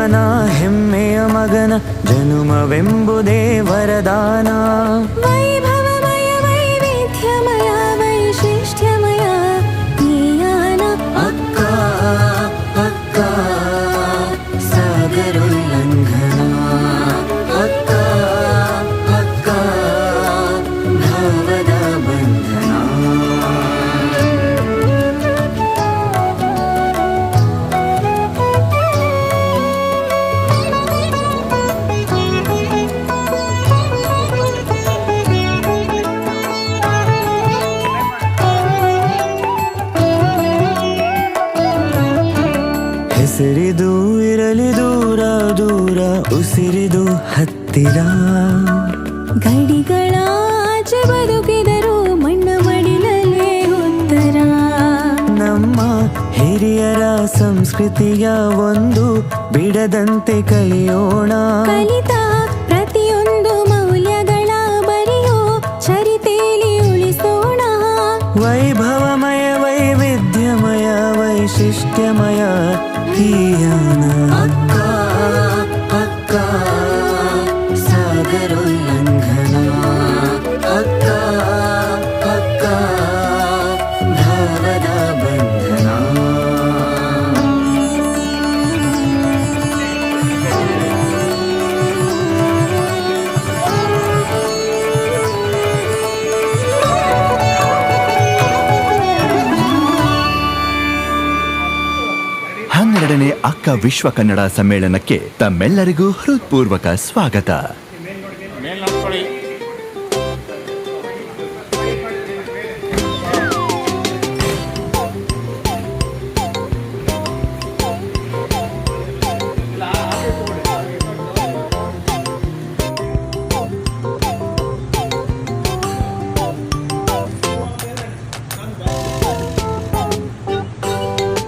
ಅವನ ಹೆಮ್ಮೆಯ ಮಗನ ಜನುಮವೆಂಬುದೇ ವರದಾನ. ವೈಭವಮಯ ವೈವಿಧ್ಯಮಯ ವೈಶಿಷ್ಟ್ಯಮಯ ನೀಯಾನ ಅಕ್ಕ ಅಕ್ಕ ಸಾಗರೋಲ್ಲಂಘನ. ಅಕ್ಕ ಅಕ್ಕ ಭಾವದ ಬಂಧನ. ಹೆಸರಿದು ಇರಲಿ ದೂರ ದೂರ ಉಸಿರಿದು ಹತ್ತಿರ. ಗಡಿಗಳ ಆಚೆ ಬದುಕಿದರು ಮಣ್ಣ ಮಡಿಲಲ್ಲೇ ಉತ್ತರ. ನಮ್ಮ ಹಿರಿಯರ ಸಂಸ್ಕೃತಿಯ ಒಂದು ಬಿಡದಂತೆ ಕಲಿಯೋಣ. ಕಲಿತ ಪ್ರತಿಯೊಂದು ಮೌಲ್ಯಗಳ ಬರೆಯೋ ಚರಿತೆಯಲ್ಲಿ ಉಳಿಸೋಣ. ವೈಭವಮಯ ವೈವಿಧ್ಯಮಯ ವೈಶಿಷ್ಟ್ಯಮಯ ಹೀಯಾನ. ಅಕ್ಕ ಅಕ್ಕ ಸಾಗರೋಲ್ಲಂಘನ. ಅಕ್ಕ ಅಕ್ಕ ಭಾವದ ಬಂಧನ. ಹನ್ನೆರಡನೇ ಅಕ್ಕ ವಿಶ್ವ ಕನ್ನಡ ಸಮ್ಮೇಳನಕ್ಕೆ ತಮ್ಮೆಲ್ಲರಿಗೂ ಹೃತ್ಪೂರ್ವಕ ಸ್ವಾಗತ.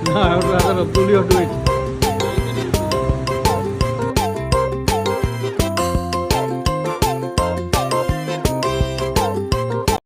No, I would rather Abdul you do it.